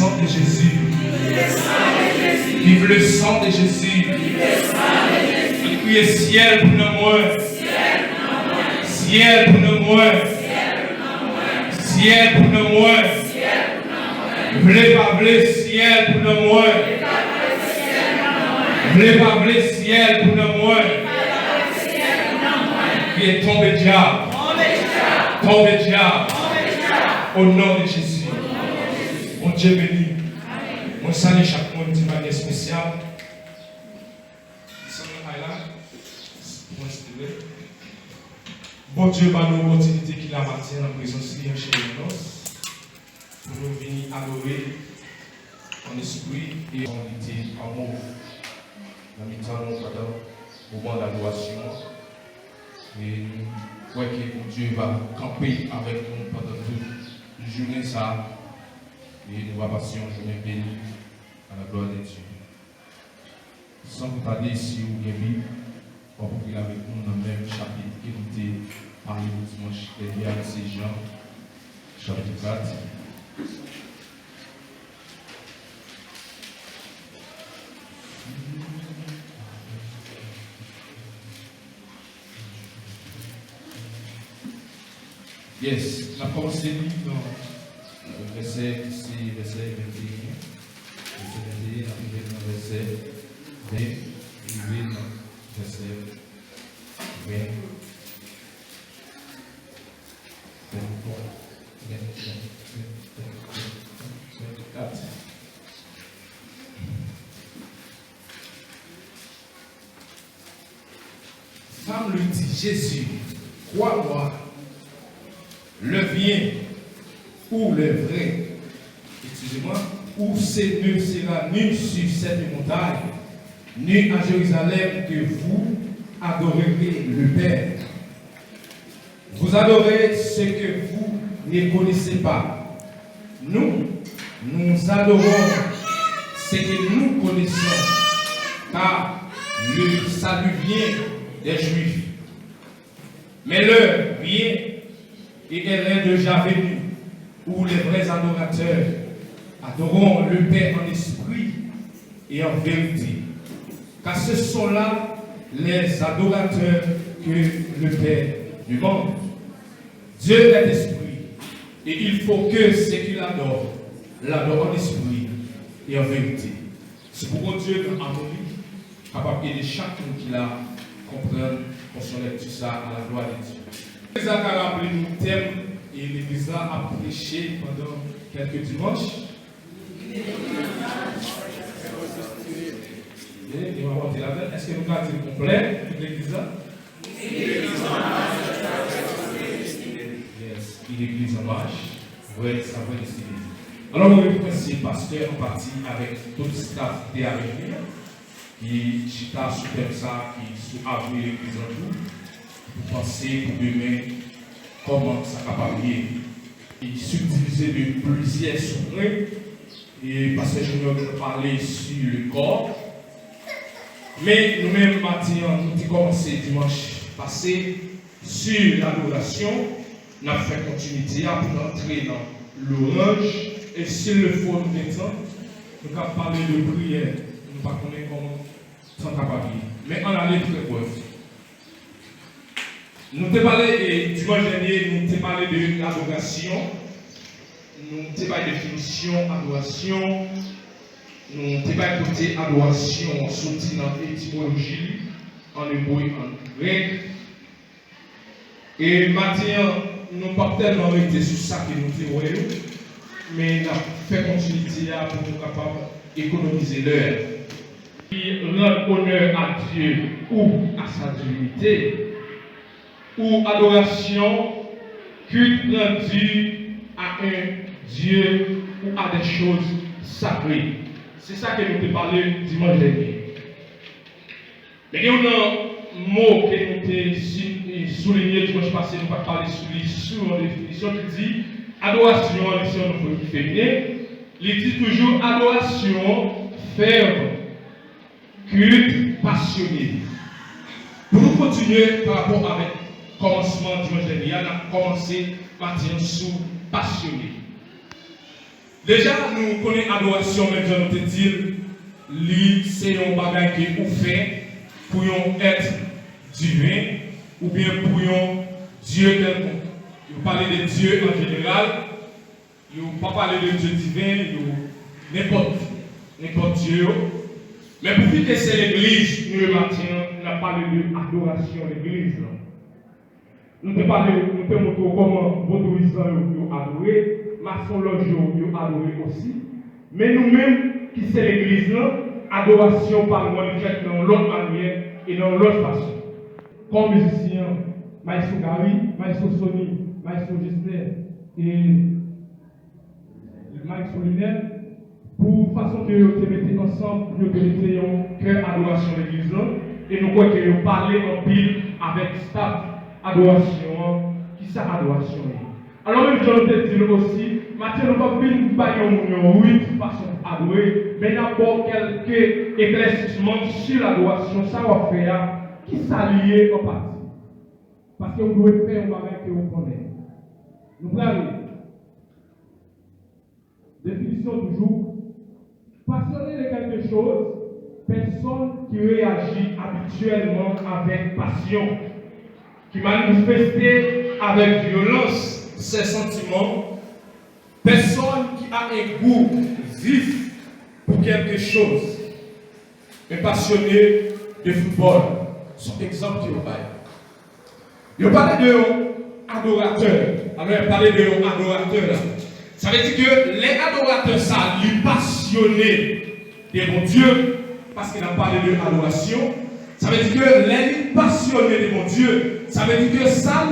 sang de Jésus. Vive le sang de Jésus. Il crie ciel pour nous moins. Ciel pour nous moins. Ciel pour nous moins. V'lez pas v'lez ciel pour nous moins. V'lez pas v'lez ciel pour nous moins. Qui est tombé diable. Tombé diable. Au nom de Jésus. Mon Dieu béni. On salue chaque monde d'une manière spéciale. Bon Dieu, par l'opportunité qu'il a matin en présence de chez nous, pour nous venir adorer en esprit et en unité, en amour. Dans le temps, nous avons un moment d'adoration. Et nous croyons que Dieu va camper avec nous pendant toute la journée. Ça. Et nous allons passer une journée bénie à la gloire de Dieu. Sans vous tarder, si vous avez on va prier avec nous dans le même chapitre qui nous était parlé au dimanche dernier avec ces gens, chapitre 4. Yes, on a commencé dans le verset 21. Verset 21, arrivé dans le verset 20, arrivé dans verset 20, 24. Femme lui dit, Jésus, crois-moi, le bien ou le vrai, excusez-moi, ou c'est ne sera nu sur cette montagne, ni à Jérusalem que vous adorerez le Père. Vous adorez ce que vous ne connaissez pas. Nous adorons ce que nous connaissons, car le salut vient des Juifs. Mais l'heure vient et elle est déjà venue, où les vrais adorateurs adoreront le Père en esprit et en vérité. Car ce sont là les adorateurs que le Père demande. Dieu est esprit, et il faut que ceux qui l'adorent en esprit et en vérité. C'est pour Dieu dans harmonie, capable d'aider chacun qui la comprend pour son lecture ça à la gloire de Dieu. L'église a rappelé nous thème et l'église a prêché pendant quelques dimanches. Est-ce que nous avons dit complet l'église? Yes, l'église en marche. Oui, ça va décider. Alors, nous remercions le pasteur en partie avec tout le staff qui est avec nous, qui chita super ça, qui sous avoué l'église en tout, pour penser pour demain comment ça va parler. Il subdivisé de plusieurs souverains, et pasteur Junior nous a parlé sur le corps. Mais nous-mêmes, matin, nous avons commencé dimanche passé sur l'adoration. Nous avons fait continuité pour entrer dans l'orange. Et s'il le faut, nous mettons. Nous avons parlé de prière. Nous ne connaissons pas comment sans papier. Mais on a les très bref. Nous avons parlé, dimanche dernier, nous avons parlé de l'adoration. Nous avons parlé de définition, adoration. Nous avons écouté adoration sorti dans l'étymologie, en hébreu et en grec. Et maintenant, nous n'avons pas tellement été sur ça que nous théorisons, mais nous avons fait continuité pour nous capables d'économiser l'heure. Qui rend honneur à Dieu ou à sa divinité, ou adoration, culte rendu à un Dieu ou à des choses sacrées. C'est ça que nous avons parlé dimanche dernier. Mais il y a un mot que nous avons souligné dimanche passé, nous avons parlé sur la définition qui dit adoration en l'édition féminin. Il dit toujours adoration ferme, culte passionné. Pour nous continuer par rapport avec le commencement dimanche dernier, on a commencé par dire sous passionné. Déjà, nous connaissons l'adoration, mais je nous te dis, c'est un bagage qui est fait pour un être divin ou bien pour un Dieu quelconque. Vous parlez de Dieu en général, vous ne pas parler de Dieu divin, n'importe Dieu. Mais pour que c'est l'église, nous le matin, on a parlé de l'adoration de l'église. Nous te montré comment Vaudouisans ont adoré, maçon logio ont adoré aussi. Mais nous-mêmes, qui c'est l'église, adoration par nous fait dans l'autre manière et dans l'autre façon. Comme musicien, Maestro Gary, Maestro Sony, Maestro Gisler et Maestro Lunel, pour façon que nous te mettez ensemble, pour que nous ayons cœur adoration de l'église, et nous croyons que nous parlons en pile avec staff. Adoration, qui ça adoration? Alors même je te dis aussi, Mathieu nous pas venir bailler oui de façon adorer, mais d'abord quelques éclaircissements sur l'adoration, ça va faire qui s'allie en partie. Parce que vous devez faire un bagage que vous connaissez. Nous allons définition toujours passionné de quelque chose, personne qui réagit habituellement avec passion, qui manifestait avec violence ses sentiments, personne qui a un goût vif pour quelque chose, mais passionné de football. Son exemple qui est au bail. Il parlait de adorateurs. Alors il parlait de adorateurs. Ça veut dire que les adorateurs, ça, les passionnés de mon Dieu, parce qu'il a parlé de adoration. Ça veut dire que les passionnés de mon Dieu, ça veut dire que ça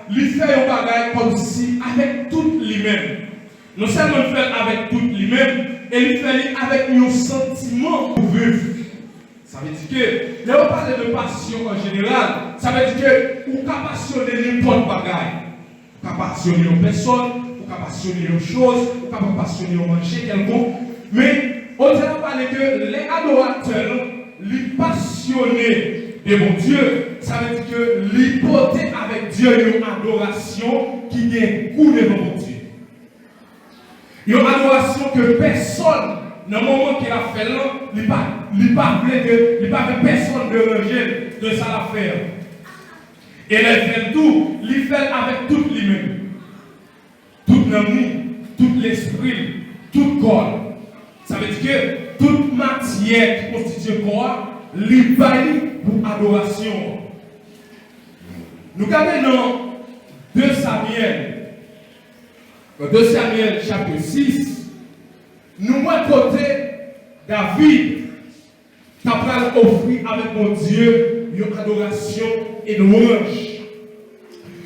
lui fait un bagage comme si avec tout lui-même. Non seulement il fait avec tout lui-même, et il fait avec un sentiment pour vivre. Ça veut dire que, là on parle de passion en général, ça veut dire que vous pouvez passionner n'importe bagage. Vous pouvez passionner une personne, vous pouvez passionner une chose, vous pouvez passionner un manger quelconque. Mais on dirait parler que les adorateurs, les passionnés de mon Dieu, ça veut dire que l'hypothèse avec Dieu, une adoration qui est goût devant mon Dieu. Une adoration que personne, dans le moment qu'il a fait là, il n'a pas personne de ranger de ça l'affaire. Et il fait tout, il fait avec tout lui-même. Tout l'amour, tout l'esprit, tout corps. Ça veut dire que toute matière qui constitue le corps, il valide pour adoration. Nous regardons dans 2 Samuel chapitre 6, nous voyons côté David qui a offert avec mon Dieu une adoration et une louange.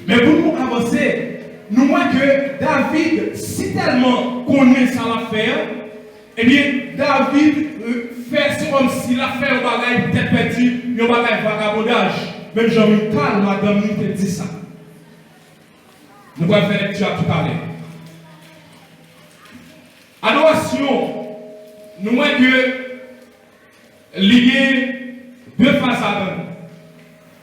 Mais pour nous avancer, nous voyons que David, si tellement connaît ça l'affaire, eh bien, David fait comme s'il a fait un bagage peut-être perdu, un bagage vagabondage. Même Jean-Michel, madame, nous te dit ça. Nous allons faire lecture à tout à l'heure. Adoration, nous voyons que lié 2 phases à l'un.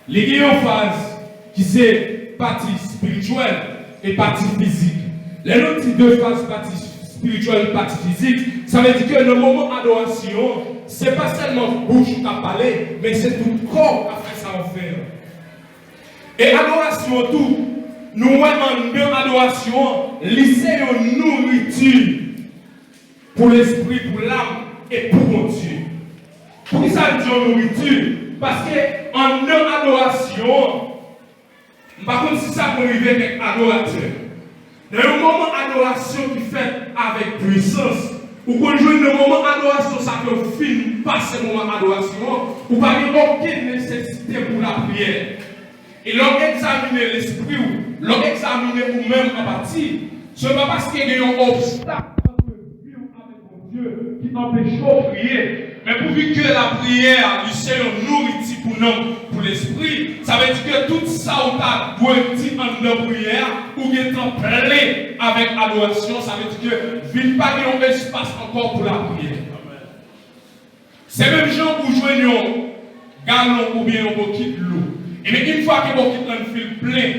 Lié une phase qui c'est partie spirituelle et partie physique. Les autres 2 phases, partie spirituelle et partie physique, ça veut dire que le moment d'adoration, ce n'est pas seulement bouche qui a parlé, mais c'est tout le corps qui a fait ça en faire. Et adoration tout, nous voyons dans adoration, lycée une nourriture pour l'esprit, pour l'âme et pour mon Dieu. Pour ça dit nourriture? Parce qu'en adoration, par contre, si ça peut arriver avec adorateur. Dans le moment d'adoration qui fait avec puissance, ou quand je le moment d'adoration, ça peut finir passer le moment d'adoration, ou pas aucune nécessité pour la prière. Et l'on examine l'esprit, l'on examine vous-même en partie, ce n'est pas parce qu'il y a un obstacle entre vous avec mon Dieu qui empêche de prier. Mais pourvu que la prière, c'est une nourriture pour nous, pour l'esprit, ça veut dire que tout ça, on a dit en la prière, ou bien en plein avec adoration, ça veut dire que il n'y a pas un espace encore pour la prière. C'est même gens pour jouer un galon ou bien un bouquet de l'eau. Et mais une fois que le bouquet est plein,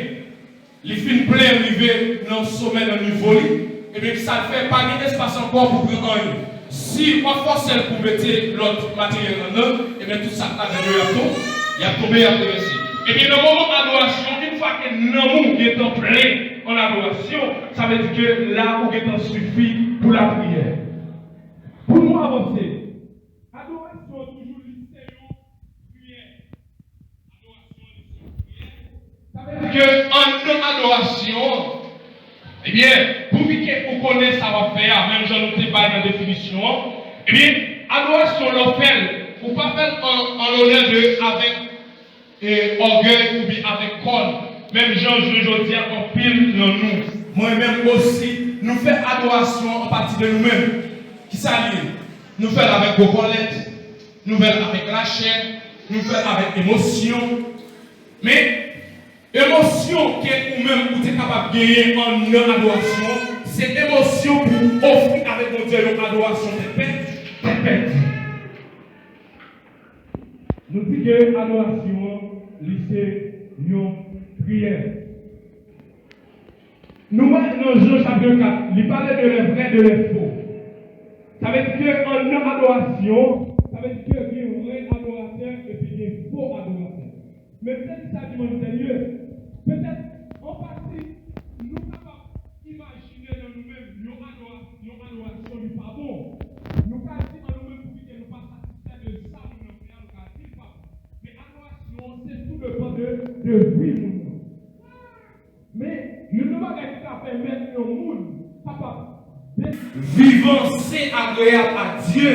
il finit plein, arrivé dans le sommet d'un niveau, et bien ça fait pas d'espace encore pour prendre rien. Si on force pour mettre l'autre matériel en eux, et bien tout ça il y a tombé, il y a progressé. Et bien, dans le moment d'adoration, une fois que l'amour est en plein en adoration, ça veut dire que là, où est en suffit pour la prière. Pour nous avancer, adoration toujours l'histoire, prière. Adoration, ça veut dire qu'en adoration, eh bien, pour que vous connaissez ça va faire, même j'en ai pas dans la définition, eh bien, adoration l'offre, ou pas faire en l'honneur de avec orgueil ou bien avec corps. Même je dis en pile dans nous. Moi-même aussi, nous faisons adoration en partie de nous-mêmes. Qui s'allie? Nous faisons avec vos collettes, nous faisons avec la chair, nous faisons avec émotion. Mais émotion que vous-même vous êtes capable de gagner en adoration, c'est émotion pour offrir avec mon Dieu une adoration de paix. Nous disons que l'adoration, c'est une prière. Nous, dans Jean chapitre 4, il parlait de les vrais et de les faux. Ça veut dire qu'en adoration, ça veut dire qu'il y a un vrai adorateur et puis il y a un faux adorateur. Mais peut-être ça dit sérieux. Peut-être en partie, nous sommes capables d'imaginer dans nous-mêmes une adoration du pardon. Nous ne pouvons pas dire en nous-mêmes pour que nous ne pas satisfaire de ça, nous ne pouvons pas dire pas. Mais adoration, c'est tout le temps de vivre. Mais nous ne pouvons pas permettre au monde capable vivant, c'est agréable à Dieu.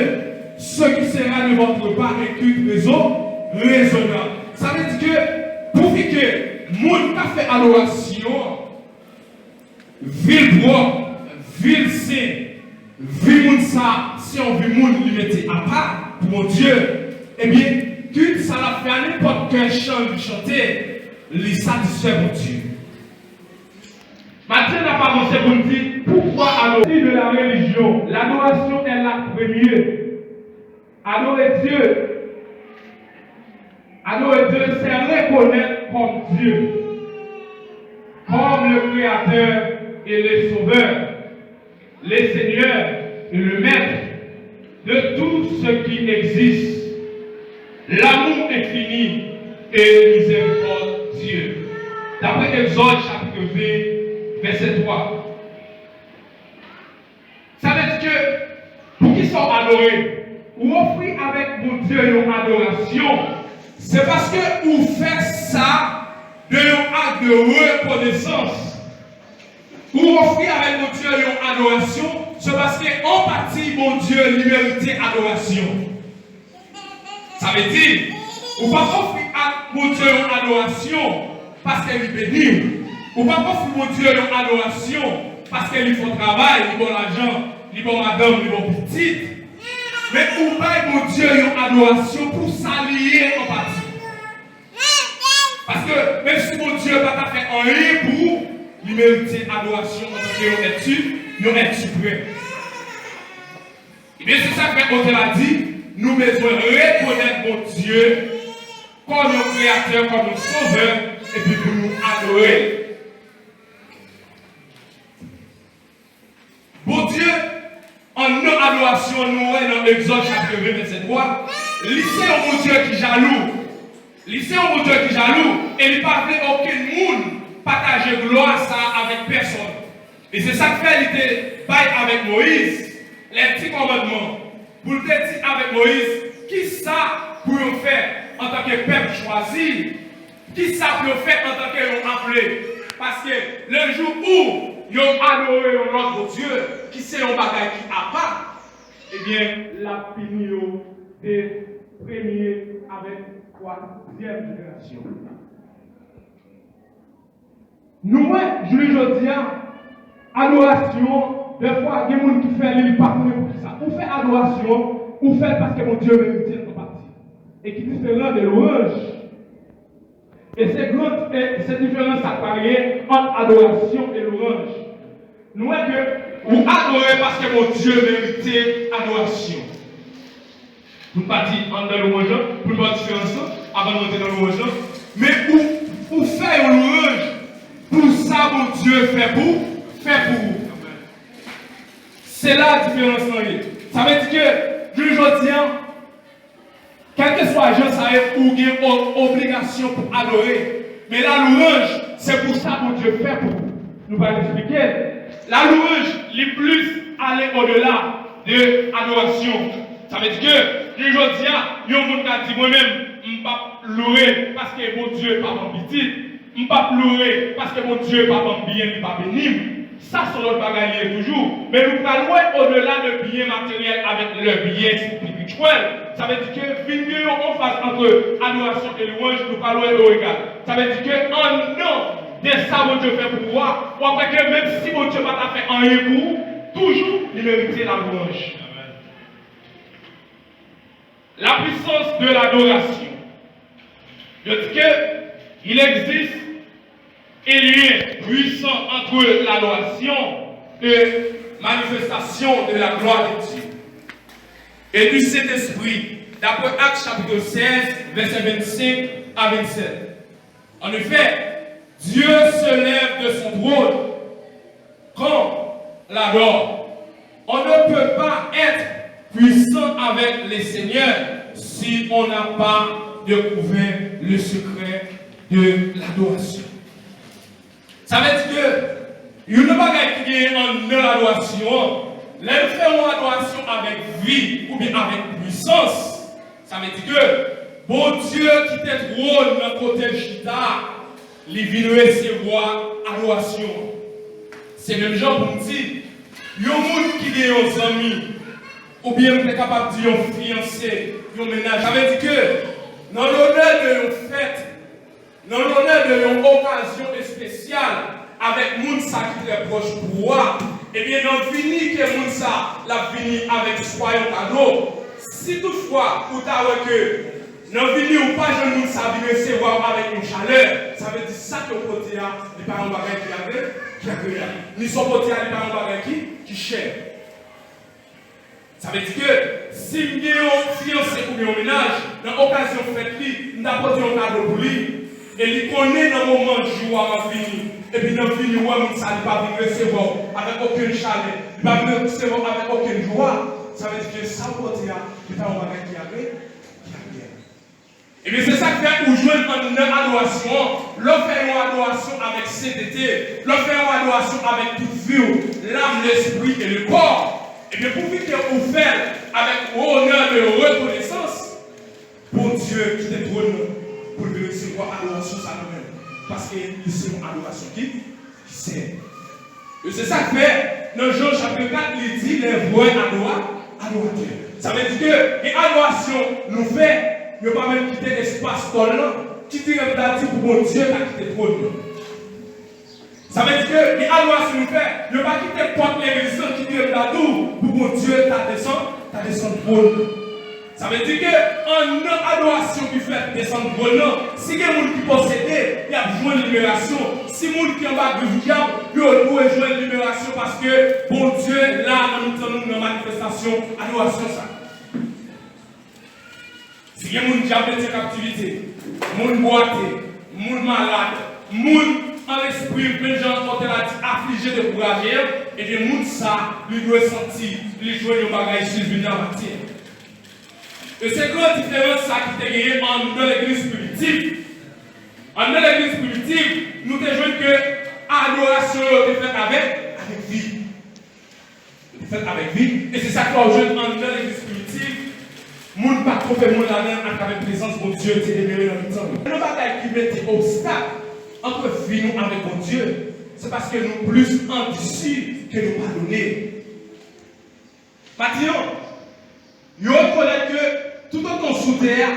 Ce qui sera de votre part un culte raisonnable. Ça veut dire que pour que le monde qui a fait adoration, ville propre, ville saint, ville monde ça, si on veut monde lui mettre à part pour mon Dieu, eh bien, culte ça l'a fait à n'importe quel chant lui chanter, lui satisfait mon Dieu. Matthieu n'a pas avancé pour nous dire pourquoi adorer de la religion. L'adoration est la première. Adorer Dieu, c'est reconnaître comme Dieu, comme le Créateur et le Sauveur, le Seigneur et le Maître de tout ce qui existe. L'amour infini et miséricorde Dieu. D'après Exode chapitre 20, verset 3. Ça veut dire que pour qu'ils soient adorés, ou offrir avec mon Dieu une adoration, c'est parce que vous faites ça de un acte de reconnaissance. Ou offrir avec mon Dieu une adoration, c'est parce qu'en partie, mon Dieu lui mérite adoration. Ça veut dire, ou pas offrir à mon Dieu une adoration parce qu'elle est bénie. Ou pas offrir mon Dieu une adoration parce qu'il faut travail, il faut l'argent, il faut madame, il faut petite. Mais ou pas mon Dieu une adoration pour s'allier en partie. Parce que même si mon Dieu n'a pas fait rien pour lui mériter adoration en tant qu'il est suprême. Et bien c'est ça que l'auteur a dit, nous besoin reconnaître mon Dieu comme notre créateur, comme notre sauveur, et puis pour nous adorer. Bon Dieu, en notre adoration, nous dans Exode chapitre 20, verset 3, lycée au mon Dieu qui jaloux. Lycée au mon Dieu qui jaloux, et il ne pas aucun monde partager gloire ça avec personne. Et c'est ça que fait, il était bail avec Moïse, les petits commandements. Pour le dire avec Moïse, qui ça pour faire en tant que peuple choisi? Qui ça pour faire en tant que appelé? Parce que le jour où ils ont adoré notre Dieu, qui c'est un bagage qui a pas, eh bien, la puni des premiers avec troisième génération. Nous, je le dis, adoration, des fois, il y a des gens qui font l'île pas pour ça. On fait adoration, on fait parce que mon Dieu mérite notre partie. Et qui est différent de louange. Et c'est différence apparaît entre adoration et louange. Nous voyons que vous adorez parce que mon Dieu mérite adoration. Vous ne pas dire en dans louange, pour ne pas différence avant de monter dans louange. Mais vous faites une louange pour ça mon Dieu fait pour vous. C'est la différence. Ça veut dire que, je le dis, quel que soit les gens, ça a une obligation pour adorer. Mais la louange, c'est pour ça que Dieu fait pour nous va l'expliquer. La louange, les plus aller au-delà de l'adoration. Ça veut dire que, je le dis, il y a un monde qui a dit moi-même, je ne vais pas louer parce que mon Dieu n'est pas mon petit. Je ne vais pas louer parce que mon Dieu n'est pas mon bien, il n'est pas béni. Ça, c'est notre bagage toujours. Mais nous allons au-delà de bien matériel avec le bien spirituel. Ça veut dire que, venir en face entre adoration et louange, nous parlons au égal. Ça veut dire que, en nom de ça, mon Dieu fait pour toi, ou après que même si mon Dieu n'a pas fait un égout, toujours, il mérite la louange. La puissance de l'adoration. Je dis qu'il existe un lien puissant entre l'adoration et manifestation de la gloire de Dieu et du Saint-Esprit, d'après Actes chapitre 16, versets 25 à 27. En effet, Dieu se lève de son trône quand l'adore. On ne peut pas être puissant avec les seigneurs si on n'a pas découvert le secret de l'adoration. Ça veut dire que il n'y a pas qui est en l'adoration. Là, nous faisons l'adoration avec vie ou bien avec puissance. Ça veut dire que bon Dieu qui te trône dans le côté Chita, il vient recevoir l'adoration. C'est même genre pour me dire, il y a un monde qui est aux amis, ou bien vous êtes capable de dire un fiancé, un ménage. Ça veut dire que dans l'honneur de une fête, dans l'honneur d'une occasion spéciale, avec Mounsa qui est très proche pour moi, et bien dans le fini que Mounsa l'a fini avec soyons cadeau. Si toutefois, vous avez que dans le fini ou pas, je Mounsa vient recevoir avec une chaleur, ça veut dire ça que vous pouvez dire, les parents qui agréable. Ni son potier, les parents qui cher. Ça veut dire que si vous avez un fiancé ou bien un ménage, dans l'occasion fête, nous avons posé un cadeau pour lui. Et il connaît dans le moment du jour avant fini. Et puis dans le fini, il ne va pas venir recevoir avec aucune chaleur. Il ne va venir recevoir avec aucune joie. Ça veut dire que sans côté, il va y avoir un qui a bien. Et bien c'est ça que fait où jouer en adoration. L'on fait une adoration avec CDT. L'on fait une adoration avec toute vie, l'âme, l'esprit et le corps. Et bien pour que vous faites avec honneur et reconnaissance pour Dieu qui te trône. Pour le recevoir l'adoration ça nous-mêmes. Parce que c'est une adoration qui sert. Et c'est ça que fait, dans Jean chapitre 4, il dit les vrais adorateurs. Ça veut dire que l'adoration nous fait, ne pas même quitter l'espace là, quitter le pour mon Dieu qui quitter le trône. Ça veut dire que l'adoration nous fait, ne pas quitter porte l'église, quitter le pour mon Dieu qui descend le trône. Ça veut dire qu'en adoration qui fait descendre le trône, si il y a des gens qui possèdent, il y a besoin de libération. Si il y a des gens qui ont bas du diable, il y a besoin de libération parce que bon Dieu, là, nous sommes dans une manifestation, adoration ça. Si il y a des gens qui ont été en captivité, des gens boité, des gens malades, des gens en esprit, plein de gens ont été affligés, découragés, et des gens ça, ils doivent sentir, ils jouent des bagages sur le matière. Et c'est quoi la différence ça qui est gagné en l'église primitive? En l'église primitive, nous avons joué que l'adoration est faite avec vie. Faite avec vie. Et c'est ça qu'on joue en l'église primitive. Nous ne pouvons pas trop faire mon là-dedans à travers la présence de Dieu qui est libéré dans le temps. Nous bataille qui met des obstacles entre vie nous avec mon Dieu. C'est parce que nous sommes plus ambitieux que nous pardonner. Maintenant, nous reconnaissons que tout autant sous terre,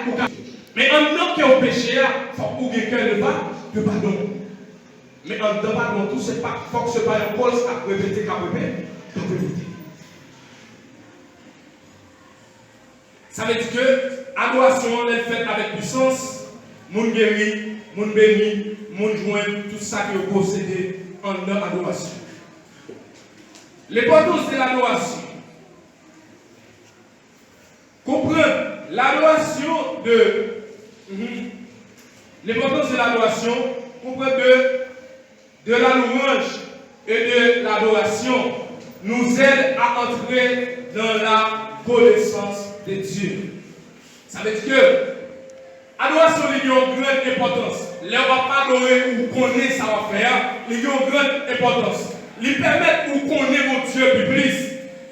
mais en tant que péché, il faut que quelqu'un de pardon. Mais en tant pardon, tout ce pas, il faut que ce pas un cause à répéter, qu'à répéter. Ça veut dire que l'adoration est faite avec puissance, moun guéri, moun béni, moun joint, tout ça que vous possédez en adoration. L'importance de l'adoration. Comprendre l'adoration l'importance de l'adoration, comprendre de la louange et de l'adoration. nous aide à entrer dans la connaissance de Dieu. Ça veut dire que l'adoration a une grande importance. Les on va pas adorer ou connaître ça va faire, il a une grande importance. Il permet de connaître mon Dieu plus.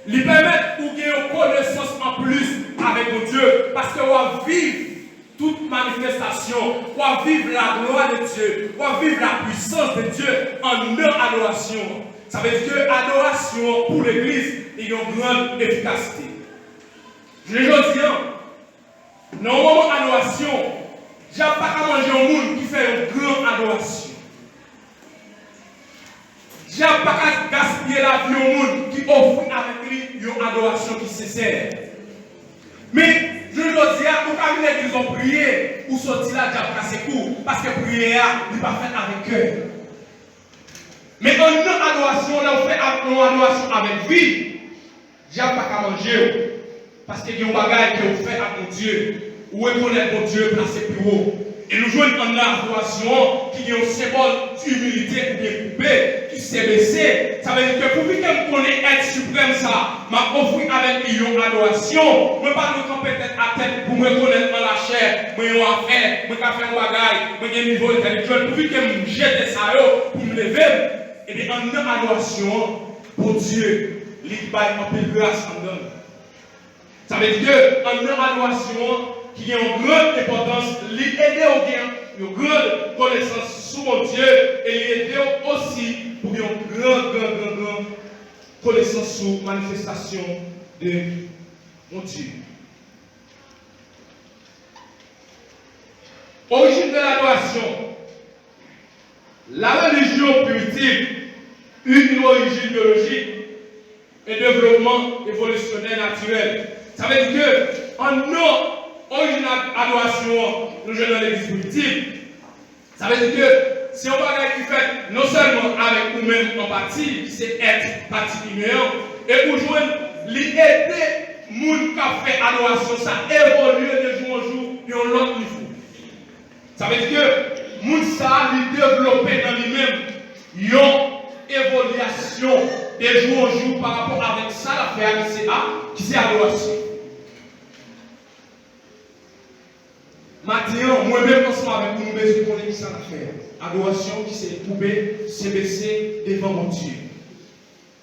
Il permet de gagner une connaissance en plus avec mon Dieu. Parce que on va vivre toute manifestation, on va vivre la gloire de Dieu, on va vivre la puissance de Dieu en leur adoration. Ça veut dire que l'adoration pour l'Église a une grande efficacité. Je le dis, dans le moment d'adoration, je n'ai pas qu'à manger un monde qui fait une grande adoration. Je n'ai pas qu'à gaspiller la vie au monde qui offre avec lui une adoration qui est sincère. Mais je le dis, pour qu'à l'église ont prié, ou sortir là, j'ai cassé court, parce que prière n'est pas faite avec cœur. Mais en une adoration, là, on fait une adoration avec vie. Je n'ai pas qu'à manger. Parce qu'il y a un bagage que vous faites à mon Dieu. Ou reconnaître mon Dieu placé plus haut. Et nous jouons en adoration qui est un symbole d'humilité pour bien couper, qui s'est baissé. Ça veut dire que pour que je connaisse être suprême, ça m'a offert avec une adoration. Je ne pas nous peut-être à tête pour me connaître dans la chair. Je vais faire, je vais faire un bagage, je vais un niveau intellectuel. Pour que je me jette ça pour me lever. Et bien en adoration pour Dieu, il va en peu de grâce en donne. Ça veut dire qu'en adoration, qui a une grande importance, l'aider au bien, une grande connaissance sur mon Dieu, et l'aider aussi pour une grande connaissance sur la manifestation de mon Dieu. Origine de l'adoration. La religion primitive eut une origine biologique et développement évolutionnel naturel. Ça veut dire que en nos origine adoration, nous jouons dans l'église primitive. Ça veut dire que si on va qui fait non seulement avec nous-mêmes en partie, c'est être particulièrement, et pour jouer l'aider les gens qui ont fait adoration, ça évolue de jour en jour et à l'autre niveau. Ça veut dire que les gens ça développé dans lui-même une évolution de jour en jour par rapport avec ça l'affaire qui c'est adoration. Maintenant, moi-même, ensemble avec nous, je connais qui ça l'affaire. Adoration qui s'est trouvée, s'est baissée devant mon Dieu.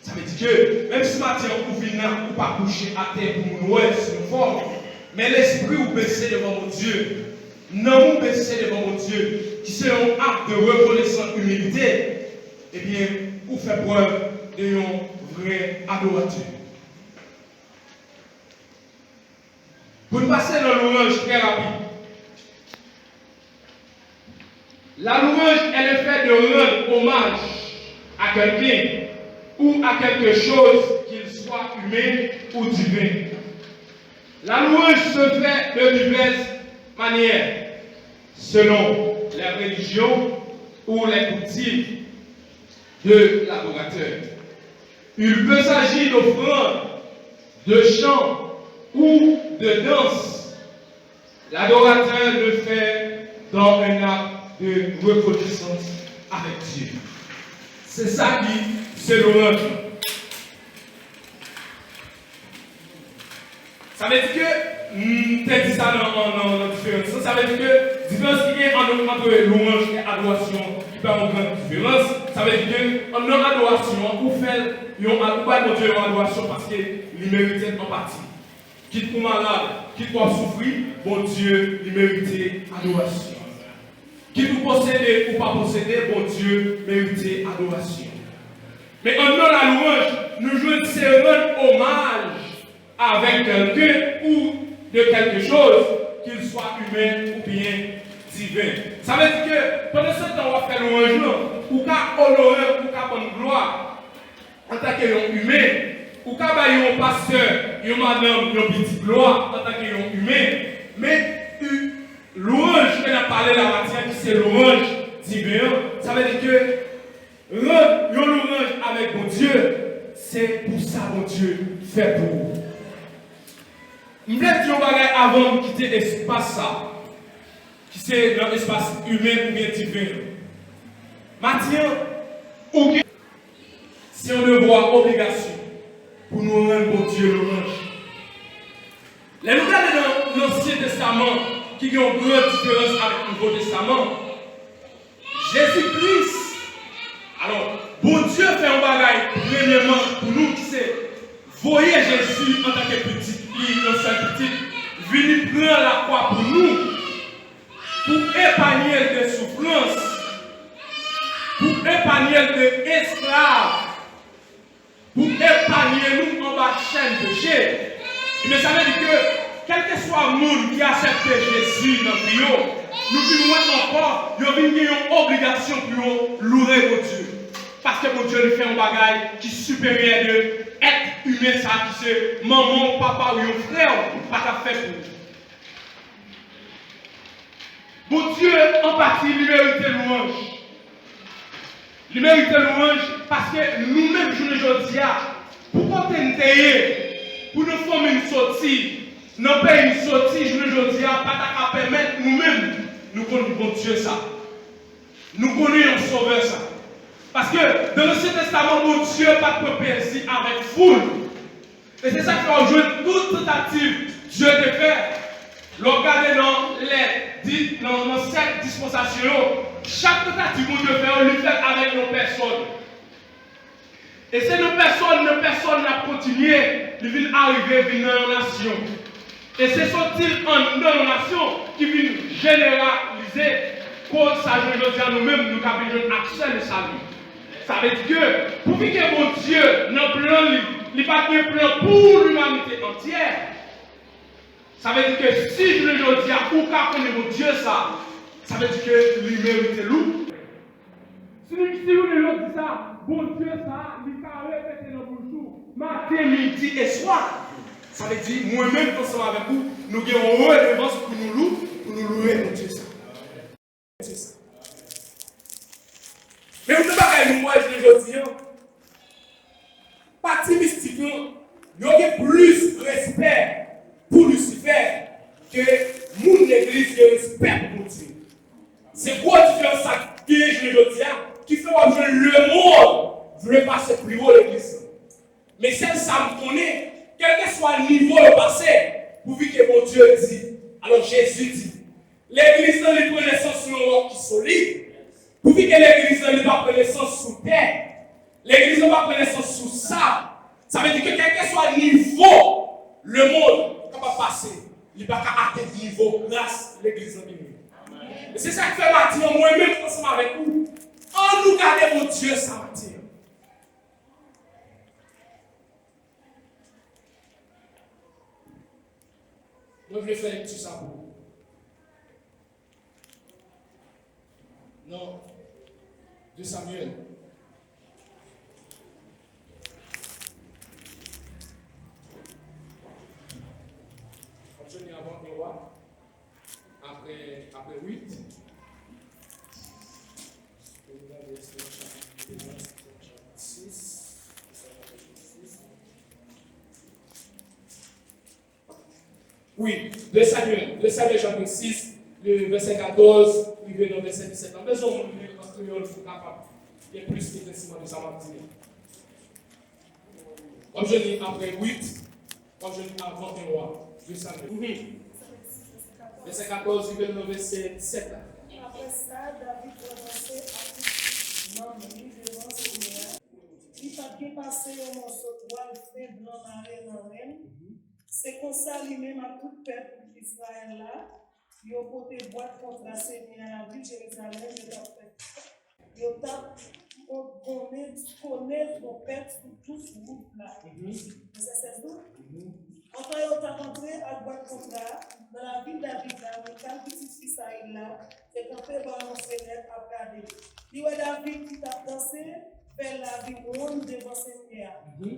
Ça veut dire que, même si matin, vous venez ou pas coucher à terre pour nous, c'est une forme, mais l'esprit vous baissez devant mon Dieu. Non, vous baissez devant mon Dieu, qui c'est un acte de reconnaissance humilité, eh bien, vous faites preuve d'un vrai adorateur. Pour nous passer dans l'orange très rapide. La louange est le fait de rendre hommage à quelqu'un ou à quelque chose, qu'il soit humain ou divin. La louange se fait de diverses manières, selon les religions ou les coutumes de l'adorateur. Il peut s'agir d'offrandes, de chants ou de danse. L'adorateur le fait dans un acte de reconnaissance avec Dieu. C'est ça qui c'est louange. Ça veut dire que, peut-être dit ça dans différence, ça veut dire que différence qui est entre louange et adoration, qui peut avoir une grande différence. Ça veut dire que en adoration, on fait mon Dieu en adoration parce qu'il méritait en partie. Quitte pour malade, quitte pour souffrir, bon Dieu, il méritait adoration. Qui nous posséder ou pas posséder, bon Dieu, mériter adoration. Mais en donnant la louange, nous jouons rendre hommage avec quelqu'un ou de quelque chose, qu'il soit humain ou bien divin. Ça veut dire que pendant ce temps, on va faire louange, ou qu'à honorer, ou qu'à prendre gloire, en tant qu'humain, ou qu'à bailler un pasteur, une madame, une petite gloire, en tant qu'humain, mais louange, qu'on a parlé de la matière, qui c'est louange divin, ça veut dire que rendre une louange avec mon Dieu, c'est pour ça mon Dieu fait pour vous. Je voulais dire avant de quitter l'espace, qui c'est dans l'espace humain ou bien divin. Maintenant, si on devoir obligation, pour nous rendre bon Dieu louange. Les nous regardons dans l'Ancien Testament, qui ont une grande différence avec le Nouveau Testament, Jésus-Christ, alors, bon Dieu fait un bagage, premièrement, pour nous qui c'est, voyez Jésus en tant que petit, un seul petit, venir prendre la croix pour nous, pour épargner des souffrances, pour épargner des esclaves, pour épargner nous en bas de chaîne de péché. Mais ça veut dire que, quel que soit le monde qui accepte Jésus dans le vie, nous vivons encore, nous avons une obligation pour louer mon Dieu. Parce que mon Dieu lui fait un bagage qui est supérieur de être humain, ça qui c'est maman, papa ou un frère, pas qu'à faire pour nous. Mon Dieu, en partie, lui mérite louange. Il mérite louange parce que nous-mêmes, je ne dis pas, pourquoi t'es pour nous former une sortie, nous payer une sortie, je ne dis pas, pas qu'à permettre nous-mêmes, nous connaissons bon Dieu ça. Nous connaissons un sauveur ça. Parce que dans l'Ancien Testament, mon Dieu n'a pas de plaisir avec foule. Et c'est ça qui va jouer toute tentative Dieu de faire. Regardez dans cette dispensation, chaque tentative que Dieu fait, on lui fait avec nos personnes. Et c'est nos personnes n'a continué, ils viennent arriver, viennent dans la nation. Et c'est sont-ils en nation qui viennent généraliser pour ça, je veux dire nous-mêmes, nous avons un accès de salut. Ça veut dire que, pour que mon Dieu, dans le plan, il n'y a pas de plan pour l'humanité entière. Ça veut dire que si je le dis à où connaît mon Dieu ça veut dire que lui mérite loup. Si vous le dit ça, bon Dieu ça, il va répéter dans le jour, matin, midi et soir. Ça veut dire, moi-même, ensemble avec vous, nous avons une révérence pour nous louer mon Dieu ça. Mais vous ne pouvez pas nous voir, je le dis, parti mystique, il y a plus de respect pour Lucifer que mon église qui respecte pour Dieu. C'est quoi la différence que je le dis, qui fait que le monde veut passer plus haut l'église. Mais celle ça me connaît, quel que soit le niveau de passé, pour que mon Dieu dit. Alors Jésus dit, l'église n'a pas connaissance sur un roc qui est solide. Pour que l'église n'a pas connaissance sous terre, l'église n'a pas connaissance sous ça. Ça veut dire que quel que soit le niveau, le monde ne peut pas passer. Il ne peut pas atteindre le niveau grâce à l'église en lui. Et c'est ça qui fait matin, moi-même, ensemble avec vous. En nous garder mon Dieu, ça matin. Moi, je vais faire tout ça pour vous. Non. De Samuel. Je vais avant le roi. Après 8. Oui, 2 Samuel chapitre 6, le verset 14, il vient dans le verset 17. En besoin de lire en créole pour capable. Il y a plus d'éclaircissement de sa matinée. Comme je lis après 8, comme je lis avant le roi, 2 Samuel. Verset 14, il vient dans le verset 17. Après ça, David commençait à m'emmener devant Seigneur. Il a passé un morceau de toile fait blanc maré dans l'aine. C'est comme ça lui-même à tout le peuple d'Israël là. Il a porté boîte contre la Seigneur à la ville de Jérusalem. Il a connaître mon père sur tout ce groupe là. C'est tout. Enfin, il a rentré à boîte contre là, dans la ville David là, mais quand petit fils a là, c'est quand fait par mon Seigneur à regarder. Il y a David qui a dansé. Faire la vie ronde devant Seigneur.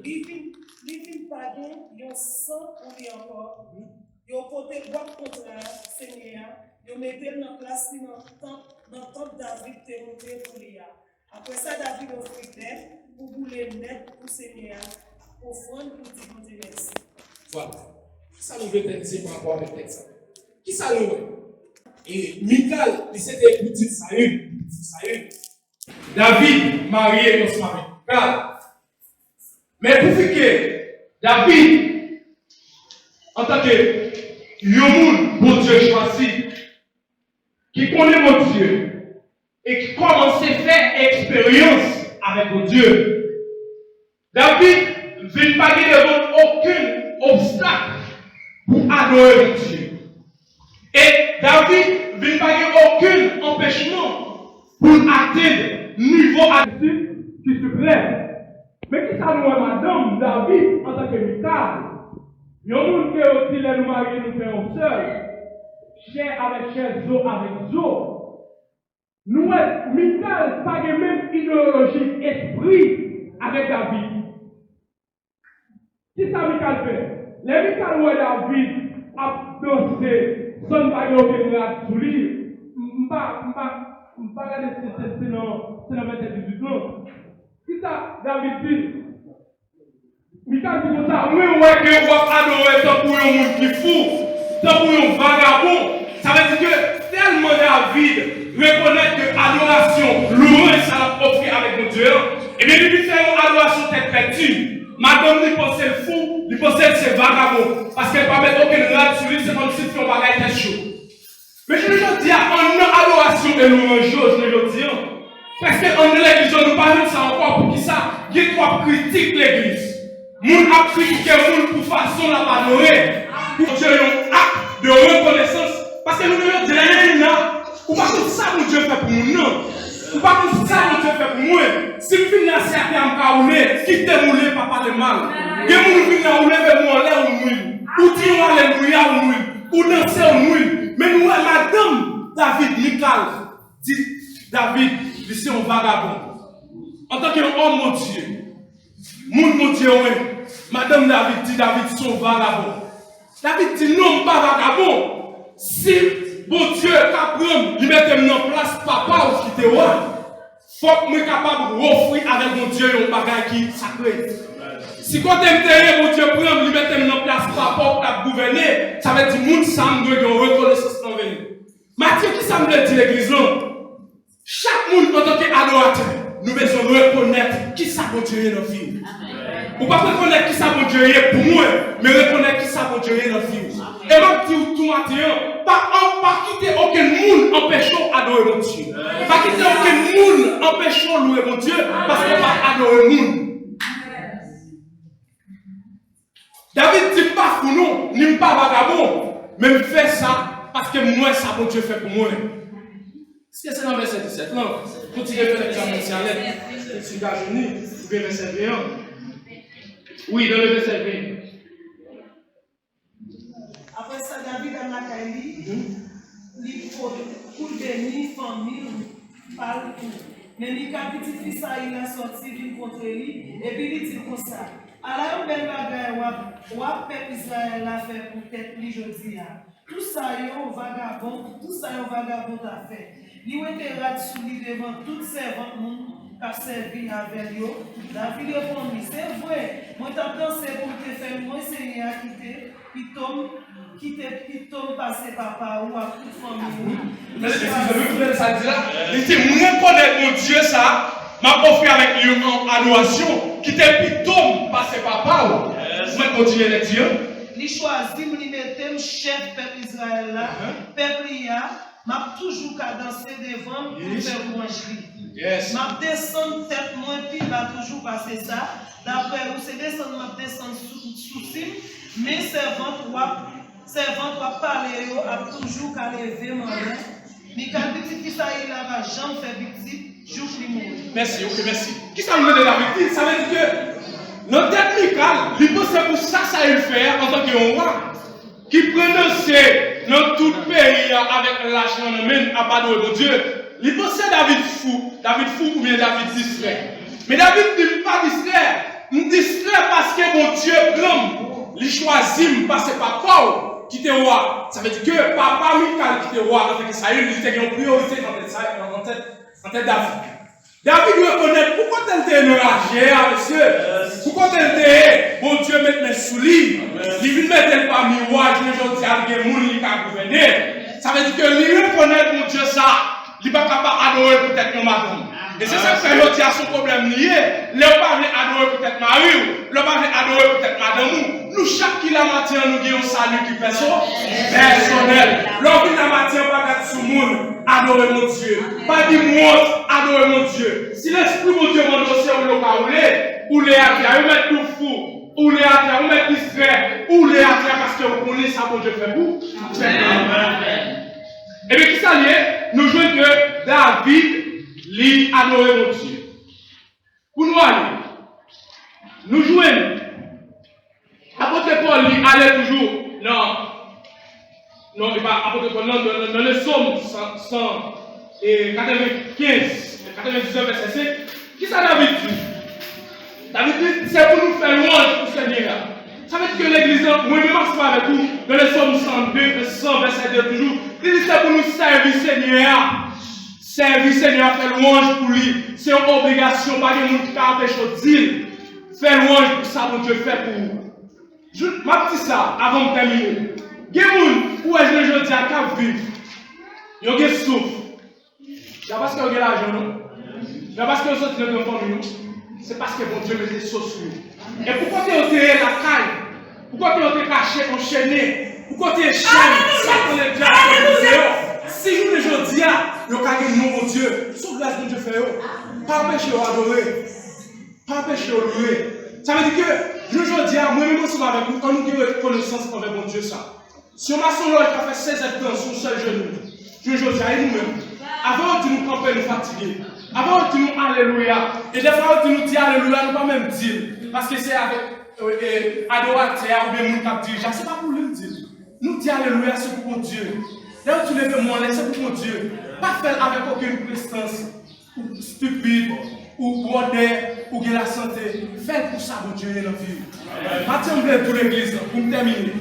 Il vient pas bien, il y a sang pour lui encore. Il a porté boîte contre Seigneur. Il a mis dans la place dans le temple David est monté pour lui. Après ça, David a fait pour bouler net pour Seigneur. Offrande pour dire merci. Voilà. Ça nous veut dire par rapport à le texte. Qui ça nous veut? Et Michal, il s'était petit Saül. David marié dans son mari. Mais pour que David, en tant que Yomoun, bon Dieu choisi, qui connaît mon Dieu et qui commence à faire expérience avec mon Dieu. David ne vient pas devant aucun obstacle pour adorer mon Dieu. Et David ne vient pas aucun empêchement pour atteindre niveau artistique qui suprême. Mais qui ça nous est madame David en tant que Michal? Il y a un monde qui est aussi les nous mariés, nous faisons seul. Chair avec chair, zo avec zo. Nous, Michal, pas de même idéologie, esprit avec David. Qui ça Michal fait? Les Michal où David a dansé, son pas de aucun rat sous lui. M'pas regarder c'est dans 18 ans. Qui ça David dit? Michal dit comme ça, oui, ouais, que vous adorez tant pour un monde qui fou, tant pour un vagabond. Ça veut dire que tellement David reconnaît que l'adoration, louange, ça l'a offert avec mon Dieu. Et bien, lui fait une adoration tête perdue. Madame lui pensait le fou, lui pensait que c'est vagabond. Parce qu'elle ne peut pas mettre aucune rate sur lui, c'est comme si tu fais un bagage très chaud. Mais je veux dire, en adoration et louange, je veux dire, parce qu'en l'église, nous parlons de ça encore pour qui ça, il y a trois critiques l'église. Moun a critiqué moun pour façon la adorer. Pour Dieu un acte de reconnaissance. Parce que nous devons dire, non, ou pas que ça mon Dieu fait pour nous, non. Ou pas que ça mon Dieu fait pour moi. Si je finis à cerner à me rouler, quittez rouler, pas de mal. Que moun finis à rouler, mais moi, là, ou mouille. Ou dire alléluia, ou mouille. Ou danser, ou mouille. Mais nous, madame David, Michal, dit David, c'est un vagabond. En tant qu'homme, mon Dieu. Mon Dieu, oui. Madame David dit, David, son vagabond. David dit, non, pas vagabond. Si bon Dieu est capable de mettre en place papa ou qui te voit, il faut que je sois capable d'offrir avec mon Dieu un bagage qui est sacré. Si quand tu es mon Dieu prend, de mettre en place papa ou qui gouverner, ça veut dire que nous sommes en reconnaissance dans le Matthieu, qui ça me dit l'église là? Chaque monde en tant qu'adorateur, nous devons reconnaître qui ça mon Dieu est dans la vie. Ou pas reconnaître qui ça mon Dieu est pour moi, mais reconnaître qui ça mon Dieu est dans la vie. Et même dire tout matin, pas quitter aucun monde empêchant d'adorer mon Dieu. Pas quitter aucun monde empêchant de louer mon Dieu, parce qu'on va adorer le monde. David dit pas pour nous, ni pas vagabond, mais il fait ça parce que moi, ça mon Dieu fait pour moi. Est-ce que c'est dans le verset 17? Non, continuez à faire l'examen si à l'aide. Je suis à genoux, vous pouvez verset 21. Oui, dans le verset 20. Après ça, David a la caille, il faut bénir famille partout. Mais Michal, petit fils, il a sorti d'une contre lui, et puis il dit comme ça. Alors, on bel bagay, peuple Israël a fait pour tête li jodi a. Tout ça, yon vagabond, a fait. Il était rat sous lui devant toute servante qui a servi avec lui. David répondit, c'est vrai, moi t'ai pensé pour te faire, moi c'est à quitter, qui tombe passer papa ou à toute famille. Mais si je veux ça dire là, il dit, moi connaître mon Dieu ça, m'a offert avec lui en adoration, qui te tombe passer papa ou, moi continuer les dieux. Il choisit, il mettait chef peuple Israël là, peuple ya, m'a toujours qu'à danser devant pour faire manger. Yes. M'a descendre tête moins puis m'a toujours passé ça. D'après où c'est descendre m'a descendre sous cime, mais servante va parler a toujours qu'à lever mon main. Mais quand petit fils il a va jamais faire victime, jour qui mourir. Merci, ok, merci. Qui ça me dit la victime? Ça veut dire que notre tête Michal, il pense pour ça il fait en tant que roi, qui prononçait dans tout le pays avec l'argent même à pas de Dieu. Il pensait David fou ou bien David distrait. Mais David n'est pas distrait. Il distrait parce que mon Dieu prend, il choisit parce que papa qui était roi. Ça veut dire que papa Michal qui était roi, donc ça il était une priorité dans tête David. David reconnaît pourquoi tu es enragé, monsieur. Pourquoi tu es, bon Dieu, mettre mes souliers. Il vient mettre parmi moi, je dis à des gens qui ont gouverné. Ça veut dire que lui reconnaît mon Dieu ça. Il n'est pas capable d'adorer peut-être nos madame. Et c'est ça que fait aujourd'hui à son problème lié. Les pas venir adorer peut-être Marie, les pas venir adorer peut-être Madame. Nous, chaque qui la matin, nous avons un salut qui fait son personnel. L'homme qui la matin, pas d'être sous le monde, adorer mon Dieu. Pas dire moi, adorer mon Dieu. Si l'esprit mon Dieu m'a dossier ou le cas ou les athées, ou mettre tout fou, ou les athées, ou mettre distrait, ou les athées parce que vous connaissez ça, mon Dieu fait vous. Et bien, qui ça y est, nous jouons que David lui adorer mon Dieu. Pour nous aller, nous jouons. Apôtre Paul lui allait toujours non, apôtre Paul, non, dans le psaume 99, verset 5, qui ça David dit? David dit, c'est pour nous faire louange pour Seigneur. Ça veut dire que l'église, moi-même, je pas avec vous, dans le psaume 100, verset 2, toujours, il dit, c'est pour nous servir Seigneur. Servir Seigneur, faire louange pour lui. C'est une obligation, pas de monde qui a empêché de dire. Faire louange pour ça, mon Dieu fait pour vous. Je dis ça avant de terminer. Il y a des gens où je dis à cap vivre. Il y a des souffle. C'est parce qu'il y a l'argent, non? C'est parce que vous sortez de notre famille. C'est parce que mon Dieu met des sauces sur nous. Et pourquoi tu es enterré la caille? Pourquoi tu es caché, enchaîné? Pourquoi tu es chaîne? Ça qu'on est déjà si je dis, il y a un mon Dieu. Sous grâce de Dieu fait. Pas empêcher d'adorer. Pas empêcher de louer. Ça veut dire que je dis à moi-même ensemble avec vous, quand nous avons reconnaissance envers mon Dieu, ça. Si on a son loi qui a fait 16 ans sur son seul genou, je dis à nous-mêmes, avant de nous camper, nous fatiguer, avant de nous alléluia, et des fois de nous dire alléluia, nous ne pas même dire, parce que c'est avec adorateur ou bien nous qui disent, c'est pas pour lui dire. Nous dire alléluia, c'est pour mon Dieu. Là où tu les fais moi, c'est pour mon Dieu. Pas faire avec aucune prestance, ou stupide, ou moderne, ou bien la santé. Faites pour ça, mon Dieu, dans la vie. Maintenant, je vais l'église pour terminer.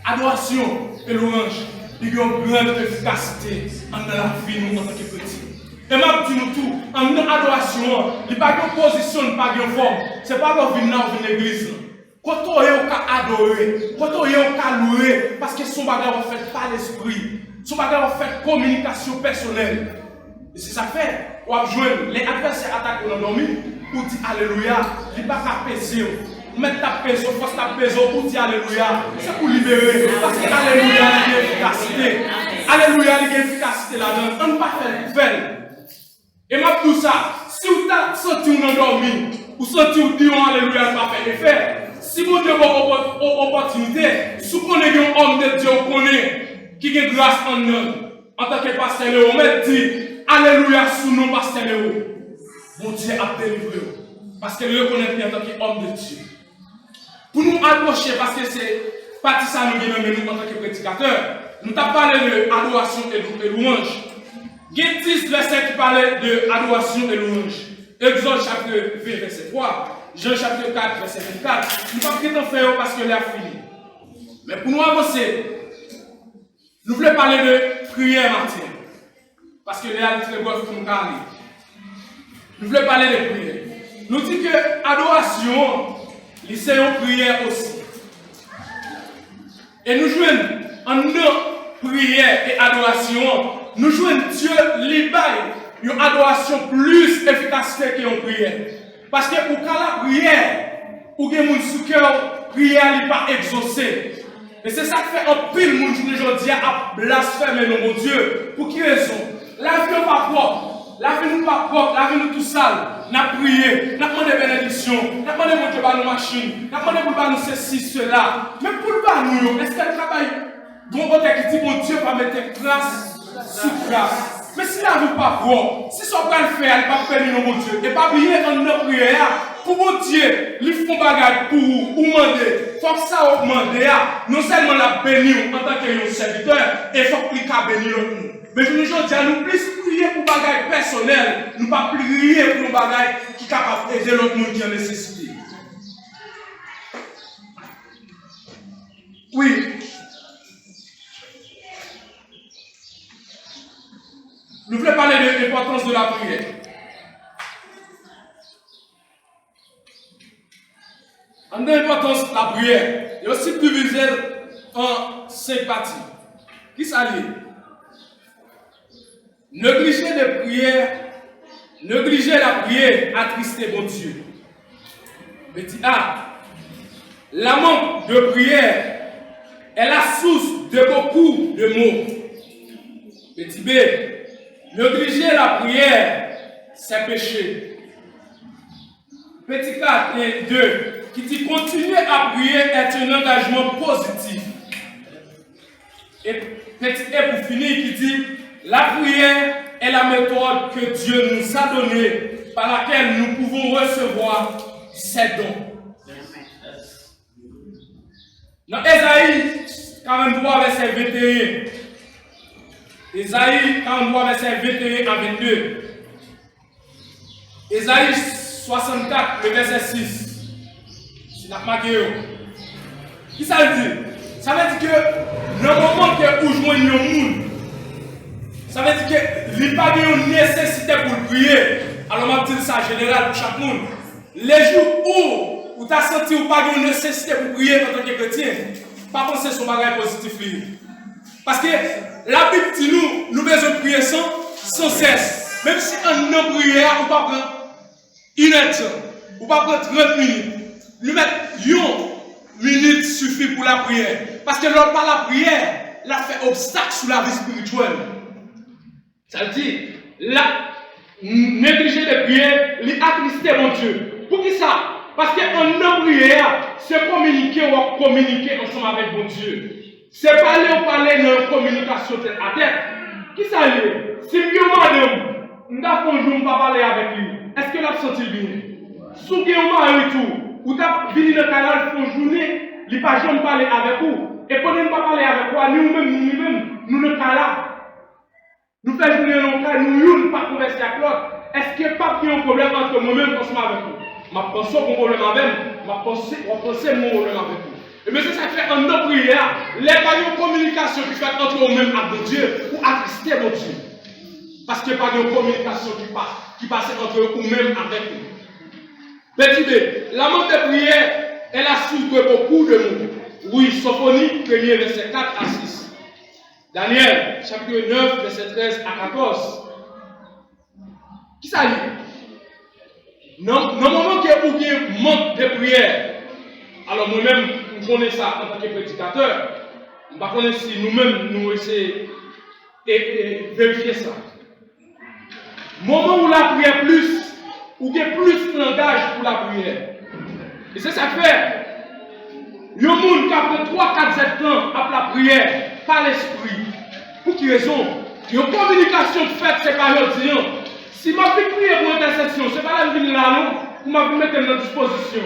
Adoration et louange, il y a une grande efficacité dans la vie nous en tant que petits. Et même si nous tout, en adoration, il n'y a pas de position, il n'y a pas de forme. Ce n'est pas qu'on vient dans l'église. Quand on est adoré, quand on est loué, parce que son bagage est fait par l'esprit, son bagage est fait communication personnelle. Et c'est ça fait. On va jouer, les adversaires attaquent pour endormir, pour dire Alléluia, il n'y a pas qu'à peser. Mettre ta peso, force ta peso, pour dire Alléluia, c'est pour libérer. Parce que Alléluia, il y a efficacité. Alléluia, il y a efficacité là-dedans. On ne peut pas faire. Et même tout ça, si vous avez senti vous endormi, ou senti vous dire Alléluia, ça va faire effet. Si vous avez une opportunité, si vous connaissez un homme de Dieu, qui a grâce en nous, en tant que pasteur Léo, on dit Alléluia sous nous, pasteur Léo. Mon Dieu a délivré. Parce que le reconnaît en tant qu'homme de Dieu. Pour nous approcher, parce que c'est parti ça nous nous en tant que prédicateurs, nous avons parlé de adoration et louange. Il y a 10 versets qui parlaient de adoration et louange. Exode chapitre 20, verset 3. Jean chapitre 4, verset 24. Nous ne pouvons pas faire parce que l'heure fini. Mais pour nous avancer, nous voulons parler de prière matin. Parce que l'heure est très bonne pour nous parler. Nous voulons parler de prière. Nous disons que adoration, c'est une prière aussi. Et nous jouons en nos prières et adoration, nous jouons Dieu libère une adoration plus efficace qu'une prière. Parce que pour la prière, ou que mon cœur, prière n'est pas exaucée. Et c'est ça qui fait un pile mon aujourd'hui à blasphémer mon Dieu. Pour qui raison? La vie n'est pas propre. La vie n'est pas propre, la vie n'est tout sale. Nous avons prié, nous avons demandé bénédiction, nous avons demandé pour nos machines, nous avons demandé pour nous ceci, cela. Mais pour nous, est-ce qu'elle travaille? Bon côté qui dit, mon Dieu va mettre grâce sur grâce. Mais si la vie n'est pas propre, si son pas le faire, elle va bénir mon Dieu. Et pas oublier dans nos prières, pour mon Dieu, ils font bagarre pour vous, ou demander. Il faut que ça augmente. Non seulement la bénir en tant que serviteur, et il faut qu'il bénir nous. Mais je nous dis, nous plus prier pour bagaille personnel, nous pas prier pour nos bagailles qui sont capables d'aider l'autre monde qui a nécessité. Oui. Nous voulons parler de l'importance de la prière. En l'importance de la prière, il y a aussi divisé en 5 parties. Qui s'allie? Négliger les prières Négliger la prière attristait mon Dieu. Petit A. La manque de prière est la source de beaucoup de maux. Petit B. Négliger la prière, c'est péché. Petit 4 et 2. Qui dit continuer à prier est un engagement positif. Et petit E pour finir qui dit la prière est la méthode que Dieu nous a donnée par laquelle nous pouvons recevoir ses dons. Dans Ésaïe 43 verset 21. Ésaïe 43 verset 21 à 22. Ésaïe 64 le verset 6. Qui ça veut dire? Ça veut dire que dans le moment que vous joignez le monde, ça veut dire que il n'y a pas de nécessité pour prier. Alors, je dis ça en général pour chaque monde. Les jours où vous avez senti que vous n'avez pas de nécessité pour prier en tant que chrétien, pas penser sur un bagage positif. Parce que la Bible dit nous devons prier sans cesse. Même si on a prié, on ne peut pas prendre 1 heure de temps, on ne peut pas prendre 30 minutes. Nous mettre 1 minute suffit pour la prière. Parce que lors par la prière, elle a fait obstacle sur la vie spirituelle. Ça veut dire, négliger de prière, l'attrister mon Dieu. Pour qui ça? Parce qu'en non prière, c'est communiquer ou communiquer ensemble avec mon Dieu. C'est parler ou parler dans la communication tête à tête. Qui ça est? Si je madame, nous avons un jour pas parler avec lui, est-ce que l'a senti bien? Si vous avez un tout, vous avez venu dans le canal pour une journée, il n'y a pas jamais parler avec vous. Et pendant ne pas parler avec vous, nous-mêmes, nous ne sommes pas là. Nous faisons journée longtemps, nous ne pas converser avec l'autre. Est-ce qu'il n'y a pas un problème entre moi-même et avec vous? Je pense qu'on problème avec vous, je pense mon problème avec vous. Et bien, c'est ça qui fait en nos prières, les pas de communication qui fait entre nous-mêmes avec Dieu ou attrister mon Dieu. Parce qu'il n'y a pas de communication qui passe entre nous-mêmes avec nous. Petit B, la manque de prière est la source de beaucoup de monde. Oui, Sophonie, 1er verset 4 à 6. Daniel, chapitre 9, verset 13 à 14. Qui ça dit? Dans le moment que vous avez un manque de prière, alors moi-même, je connais ça en tant que prédicateur. Je ne connais pas si nous-mêmes, nous essayons de vérifier ça. Moment où la prière plus, ou qu'il y a plus de langage pour la prière. Et c'est ça que fait. Il y a un monde qui a fait 3, 4, 7 ans après la prière, par l'esprit. Pour quelle raison? Il y a une communication faite, c'est pas le dire. Si ma vie prier pour intercession, ce n'est pas la vie là, non, pour ma vie mettre dans disposition.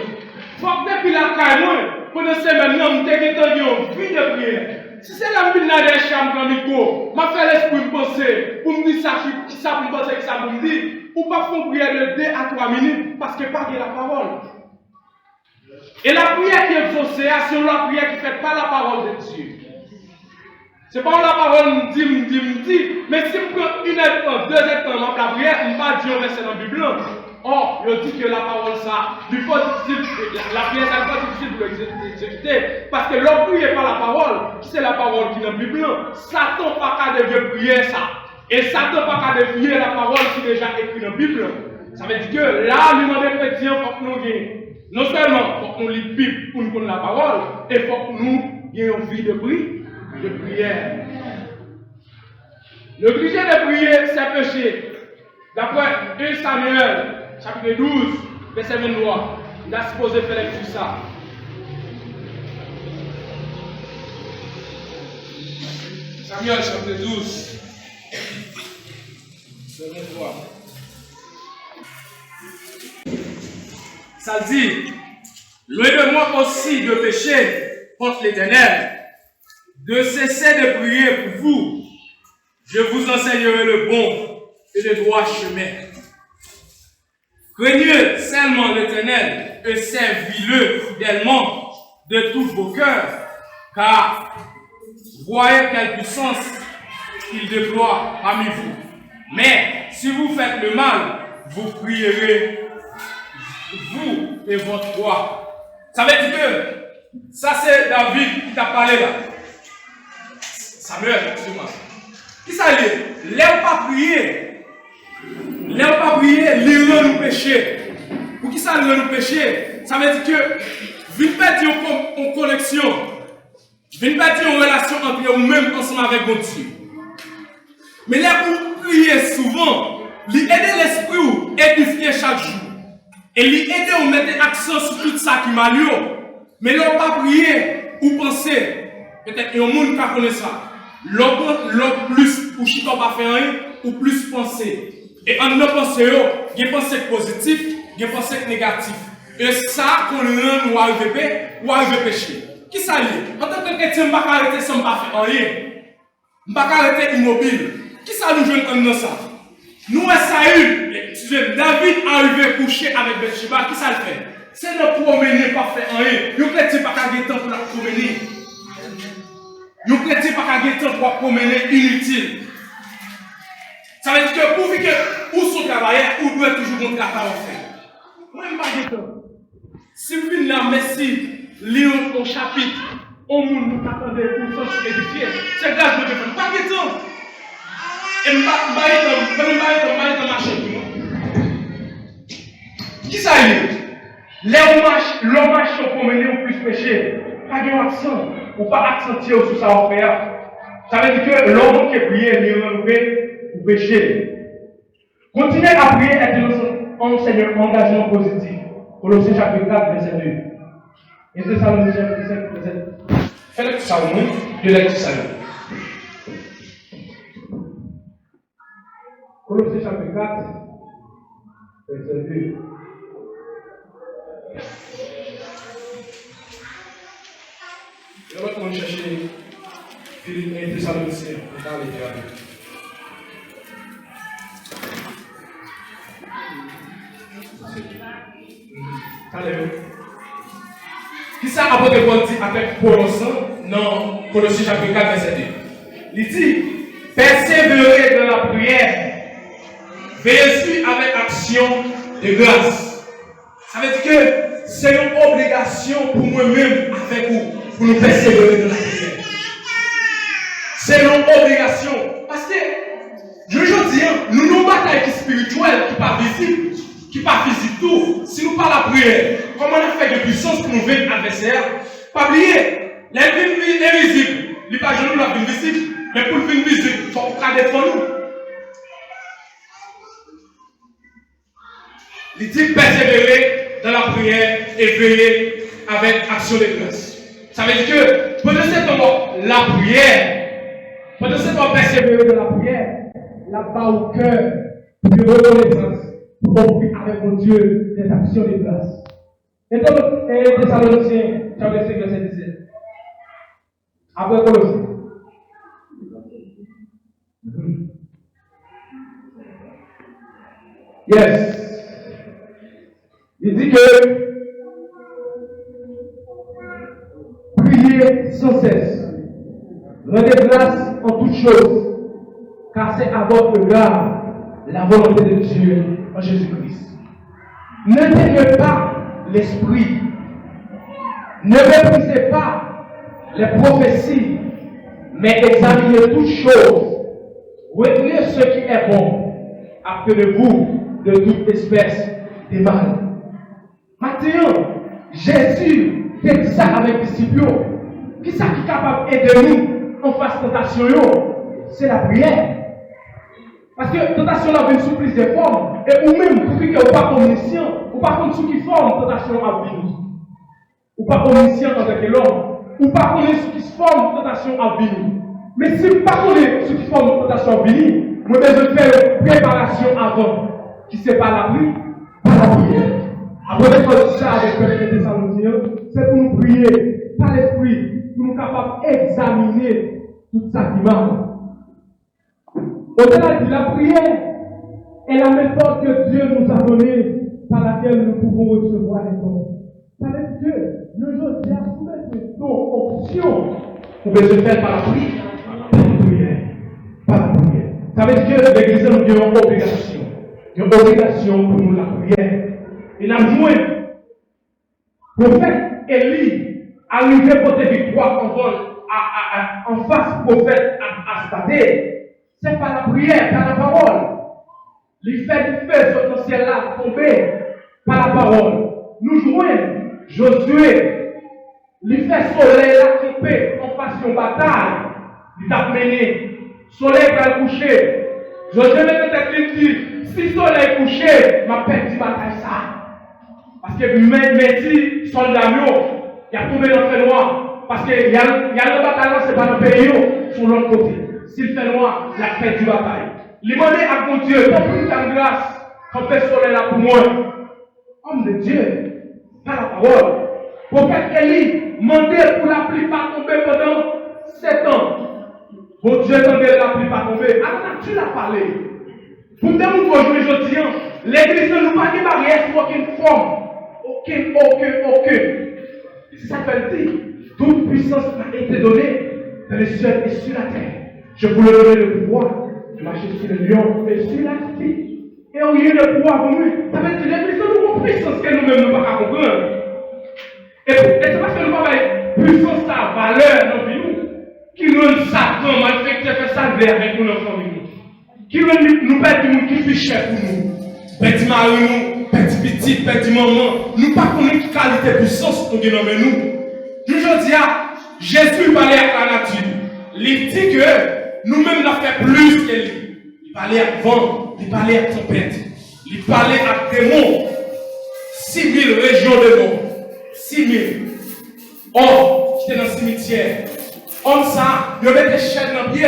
Il faut que depuis la caille, pendant ces semaines, nous avons une vie de prière. Si c'est la vie là des chambres dans le micro, je fais l'esprit me penser, pour me dire ça, qui ça pour me penser, qui ça pour me dire, ou pas faire une prière de 2 à 3 minutes, parce que pas de la parole. Et la prière qui est exaucée, c'est la prière qui ne fait pas la parole de Dieu. Ce n'est pas la parole me dit, mais si je prends 1 heure, 2 heures, la prière, je ne vais pas dire un verset dans la Bible. Or, je dis que la parole, ça, la prière, ça n'est pas difficile pour l'exécuter. Parce que l'on ne prie pas la parole, c'est la parole qui est dans la Bible. Satan pas qu'à devenir prière, ça. Et Satan pas qu'à devenir la parole qui est déjà écrite dans la Bible. Ça veut dire que là, nous demandons aux chrétiens, il faut que nous ayons. Non seulement il faut que nous lisons la Bible pour nous connaître la parole, il faut que nous ayons une vie de prière. Le prier de prier, c'est péché. D'après 1 Samuel, chapitre 12, verset 23, il a supposé faire lecture ça. Samuel, chapitre 12, verset 23. Ça dit, loin de moi aussi de pécher contre l'Éternel, de cesser de prier pour vous, je vous enseignerai le bon et le droit chemin. Craignez seulement l'Éternel et servis-le fidèlement de tous vos cœurs, car voyez quelle puissance il déploie parmi vous. Mais si vous faites le mal, vous prierez vous et votre roi. Ça veut dire que ça c'est David qui t'a parlé là. Samuel, excuse-moi. Qui ça dit? L'air pas prier. Là, on pas prier, il rend nous péché. Pour qui ça rend nous péché? Ça veut dire que, vite perdre en connexion, vite perdre en relation entre vous-même ensemble avec votre Dieu. Mais là, vous priez souvent, il aide l'esprit ou édifier chaque jour. Et il aide à mettre l'accent sur tout ça qui m'a lieu. Mais là, on pas prier ou penser. Peut-être qu'il y a un monde qui connaît ça. L'autre plus, ou si on pas faire rien, ou plus penser. Et en nos pensées, il y a des pensées positives, il y a des pensées négatives. Et ça, qu'on rend ou arrive péché. Qui ça y est? En tant que chrétien, je ne vais pas arrêter sans pas faire rien. Je ne vais pas arrêter immobile. Qui ça nous joue dans ça? Nous, Saül, David arrivé coucher avec Bathsheba, qui ça le fait? C'est nous promener, pas faire rien. Nous ne chrétien pas gagner temps pour la promener. Nous ne chrétien pas gagner temps pour promener inutile. Ça veut dire que pour que ou son travailleur, ou doit toujours montrer à ta offre. Moi, je ne vais pas temps. Si vous venez là, merci, lire au chapitre, au monde nous attendait pour s'en édifier. C'est grâce de Dieu. Pas de temps. Et je ne vais pas marcher pour moi. Qui ça y est? L'homme marche pour mener au plus péché. Pas d'accent. Ou pas accentuer sur ça en faire. Ça veut dire que l'homme qui prie est renouvelé pour pécher. Continuez à prier et enseignement engagement positif. Colossiens chapitre 4, verset 2. Et Thessaloniciens 5, verset 2. Faites ça au moins de l'acte salut. Colossiens chapitre 4, verset 2. Et là, on va chercher Philippe et Thessaloniciens dans les diables. Alléluia. Qui ça apôtre Paul dit avec Colossiens? Non, Colossiens chapitre 4, verset 2. Il dit, persévérer dans la prière, veillez avec action de grâce. Ça veut dire que c'est une obligation pour moi-même avec vous, pour nous persévérer dans la prière. C'est une obligation. Parce que, je veux dire, nous avons une bataille spirituelle qui n'est pas visible. Qui n'est pas physique tout. Si nous parlons de la prière, comment on a fait de puissance pour nous vaincre l'adversaire? Pas oublier, l'invisible invisible, il n'est pas juste la vie visible, mais pour le vie visible, il faut qu'on défendre nous. Il dit persévérer dans la prière et veiller avec action de grâce. Ça veut dire que pendant ce temps, la prière, pendant ce temps, persévérer dans la prière, là-bas au cœur, de reconnaissance. Pour avec mon Dieu des actions de grâce. Et donc, Thessaloniciens, chapitre 5, verset 17. Après Colossiens. Yes. Il dit que priez sans cesse. Rendez grâce en toutes choses, car c'est à votre égard la volonté de Dieu en Jésus-Christ. Ne teignez pas l'esprit. Ne méprisez pas les prophéties, mais examinez toutes choses. Retenez ce qui est bon. Appelez-vous de toute espèce de mal. Maintenant, Jésus fait ça avec les disciples. Qui est capable d'aider nous en face de tentation? C'est la prière. Parce que la tentation a une sous plusieurs formes. Et ou même, pour que vous pas omniscient, ou pas contre ce qui forme tentation à venir. Ou pas omniscient avec l'homme. Ou pas connaître ce qui forme tentation à venir. Mais si vous ne connaissez pas ce qui forme tentation à venir, vous devez faire une préparation avant. Qui c'est pas la prière, par la prière. Après faire ça avec les Thessaloniciens, c'est pour nous prier par l'esprit, pour nous capables d'examiner tout ça qui marche. Au-delà de la prière est la méthode que Dieu nous a donnée par laquelle nous pouvons recevoir les dons. Ça veut dire que nous devons soumettre les dons options pour se faire par la prière. Par la prière. Ça veut dire que l'Église nous a une obligation. Une obligation pour nous la prière. Et la joie. Le prophète Élie arrivé pour des victoires en face prophète à Stadé. C'est par la prière, par la parole. Il fait du feu sur le ciel là, tomber par la parole. Nous jouons Josué. Il fait soleil là, camper en façon bataille. Il t'a mené. Soleil va coucher. Josué peut-être dit, si soleil couché, ma perdu bataille ça. Parce que mes soldats, il a tombé dans le fait noir. Parce qu'il y a le bataille, c'est pas dans le pays, sur l'autre côté. S'il fait noir, il a perdu bataille. Il m'a dit à mon Dieu, pour plus de grâce, quand le soleil là pour moi. Homme de Dieu, par la parole. Prophète Élie, mandé pour la pluie pas tomber pendant 7 ans. Bon Dieu, attendez la pluie pas tomber. Alors, tu l'as parlé. Pour me dire, aujourd'hui, l'église ne nous pas de barrière sur aucune forme. Aucune. C'est ça qu'elle dit. Toute puissance m'a été donnée dans les cieux et sur la terre. Je voulais donner le pouvoir de marcher sur le lion et sur la fille. Et on y a le pouvoir pour nous. Ça veut dire l'église nous avons puissance que nous-mêmes ne pouvons pas comprendre. Et c'est parce que nous avons puissance, sa valeur dans la vie. Qui nous Satan, malfecté, fait ça avec nous dans la famille. Qui nous perd du monde qui fait cher pour nous. Petit mari, nous, petit petit, petit maman. Nous ne pas connaître quelle qualité de puissance nous avons dans nous. Nous, je dis, Jésus parlait avec la nature. Il dit que nous-mêmes, nous avons fait plus que lui. Il parlait avec vent, il parlait avec tempête, il parlait avec démons. 6000 régions de mort. 6000 hommes qui étaient dans le cimetière. Hommes, ça, ils mettaient des chaînes dans le pied.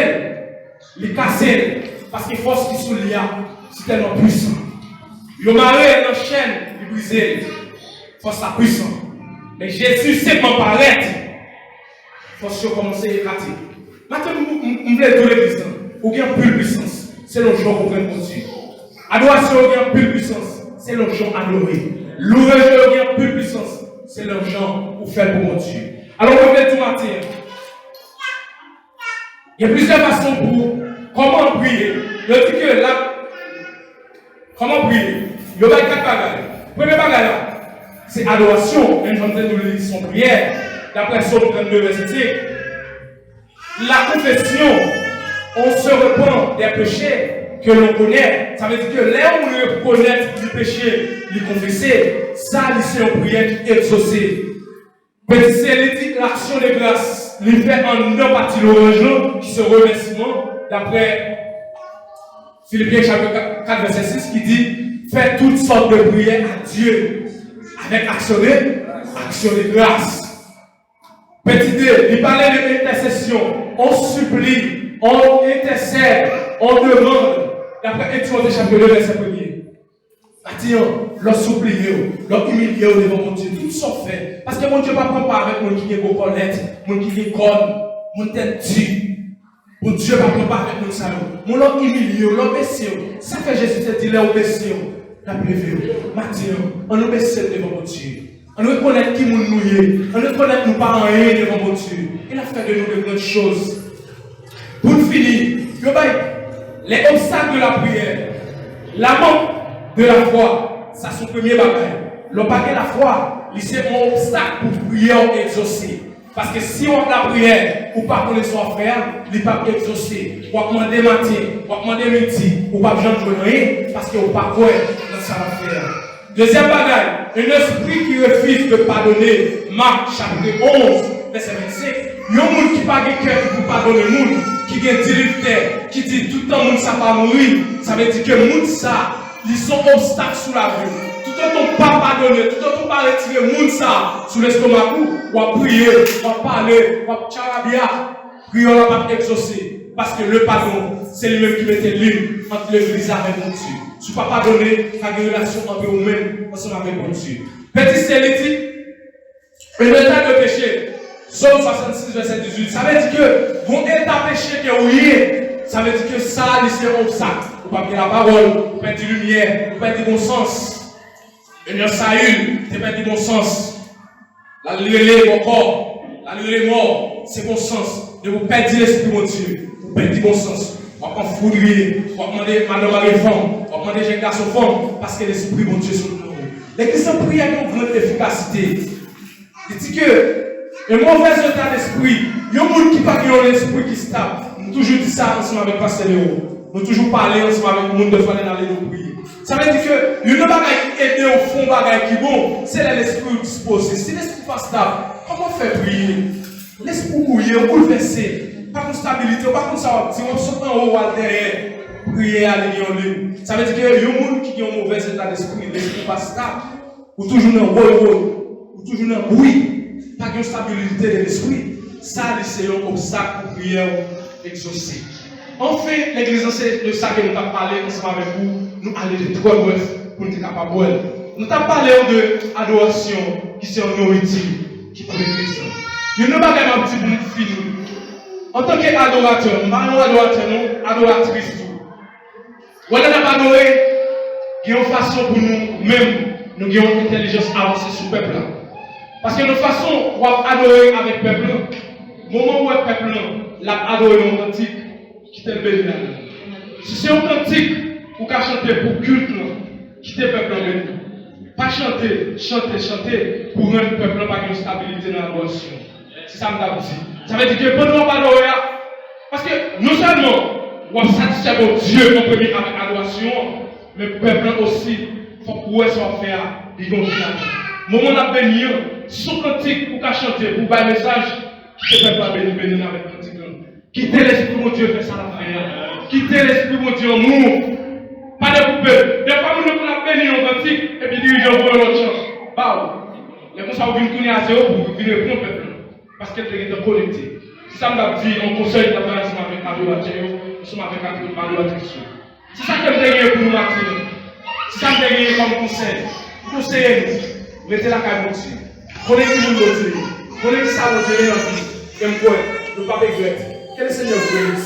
Ils cassaient. Parce que force qui sous l'IA, c'est tellement puissant. Ils marraient dans la chaîne, ils brisaient. Force ça puissant. Mais Jésus sait comment paraître. Force commencer à éclater. Maintenant, nous voulons tout l'église. Ou bien plus de puissance. C'est le jour qu'on prend pour Dieu. Adoration, ou bien plus de puissance. C'est le jour adoré. Louange, ou bien plus de puissance. C'est le jour pour faire pour mon Dieu. Alors, on va tout matin. Il y a plusieurs façons pour comment prier. Je dis que là, comment prier? Il y a 4 bagages. Premier bagage, c'est adoration. Même quand nous lisons son prière, d'après Psaume 32, verset 5. La confession, on se repent des péchés que l'on connaît. Ça veut dire que là où on reconnaît du péché, lui confesser, ça, c'est une prière qui est exaucée. Mais c'est l'action de grâce. Il fait en une partie l'orange qui se remerciement, d'après Philippiens chapitre 4, verset 6, qui dit faites toutes sortes de prières à Dieu avec action de grâce. Petit 2, il parlait de l'intercession. On supplie, on intercède, on demande. D'après Exode chapitre 2, verset 1er. Attends, leur supplier, leur humilier devant mon Dieu, tout sont fait. Parce que mon Dieu ne va pas avec mon qui est colette, mon qui est conne, mon tête tue. Mon Dieu ne va pas avec mon salon. Mon leur humilier, leur baisser. Ça fait Jésus te dit, leur baisser. La prévue. Maintenant, on nous baisse devant mon Dieu. On nous reconnaît qui nous nouillé. On nous reconnaît que nous pas rien devant mon Dieu. Il a fait de nous de grandes choses. Pour finir, les obstacles de la prière, la manque de la foi, ça c'est son premier bagage. Le paquet de la foi, c'est un obstacle pour prier exaucer. Parce que si on a la prière, ou pas connaître son frère, il n'est pas exaucé. Ou pas demander matin, ou pas demander midi, ou pas besoin de jouer rien, parce qu'on ne pas quoi dans sa affaire. Deuxième bagage, un esprit qui refuse de pardonner. Marc chapitre 11, verset 25. Il y a un monde qui n'a pas de cœur pour pardonner le monde, qui vient directeur, qui dit tout le temps, le monde ça va mourir. Ça veut dire que le monde ça, ils sont obstacles sous la vie. Tout le temps, on pas pardonner, tout le temps, on pas retirer le monde ça sous l'estomac, ou à prier, ou à parler, ou à charabia. Prions n'a pas exaucé. Parce que le pardon, c'est lui-même qui mettait l'une entre l'église avec mon Dieu. Si tu ne peux pas pardonner, tu as une relation entre vous-même ensemble avec mon Dieu. Petit célibataire, un état de péché. Somme 66, verset 18. Ça veut dire que mon état de péché qui est ouillé, ça veut dire que ça, c'est un obstacle. Vous ne pouvez pas la parole, vous perdez de lumière, vous perdez bon sens. Et dans Saül, tu perds bon sens. La lirée, mon corps, la lirée mort, c'est bon sens. De vous perdre l'esprit, mon Dieu. Vous perdez bon sens. On va foudrier, on va demander madame à réforme, on va demander jeune garçon femme, parce que l'esprit, mon Dieu, sur nous. L'église en prière a une grande efficacité. Il dit que un mauvais état d'esprit, il y a un monde qui n'a pas un esprit qui stable. Nous toujours dit ça ensemble avec Pasteur Léo. Nous toujours parlé ensemble avec le monde de faire dans les prier. Ça veut dire que une bagaille qui aide au fond, bagaille qui bon, c'est l'esprit disposé. Si l'esprit pas stable, comment faire prier? L'esprit bouillir, bouleverser. Pas de stabilité, pas comme ça, si on saute en haut ou derrière, prier à l'union. Ça veut dire que y a des gens qui ont un mauvais état d'esprit, l'esprit pas stable, ou toujours dans le ou toujours dans le bruit, pas de stabilité de l'esprit. Ça, c'est un obstacle pour prière exaucée. Enfin, l'église, c'est de ça que nous avons parlé ensemble avec vous. Nous allons de trois brefs pour nous être capables. Nous avons parlé de adoration qui c'est un nourriture qui peut être Christ. Il y a une bagarre un petit peu pour finir. En tant qu'adorateur, nous parlons adorateur, nous, adoratrice. On n'a pas adoré, il y a une façon pour nous-mêmes, nous avons une intelligence avancée sur le peuple. Parce que notre façon d'adorer avec le peuple, le moment où le peuple l'a adoré dans le cantique, qui est le béni. Si c'est un cantique pour chanter pour culte, qui est le peuple béni. Pas chanter pour rendre le peuple pas une stabilité dans l'adoration. C'est ça que je dis. Ça veut dire que pendant l'adoration, parce que non seulement on va satisfaire Dieu en premier avec l'adoration, mais le peuple aussi, il faut pouvoir se faire des bons moment de bénir, si son cantique pour chanter, pour faire un message, qui te fait pas bénir avec le cantique. Quittez l'esprit mon Dieu, fait ça la faire. Quittez l'esprit mon Dieu, move. Pas de poupée. Des fois, nous avons béni en cantique, et puis dirigeant pour l'autre chance. Bah, les gens sont venus à zéro pour venir répondre au peuple. Parce que c'est un collectif. Si ça m'a dit, on conseille de faire avec l'adorateur, nous sommes avec l'adoratrice. C'est ça que je veux pour nous maintenant. C'est ça que je veux comme conseil. Conseillez-nous. Mettez la caille pour Dieu. Connaissez nous le Dieu. Connaissez ça le Dieu en vie. Et moi, ne pas regretter. Que le Seigneur vous bénisse.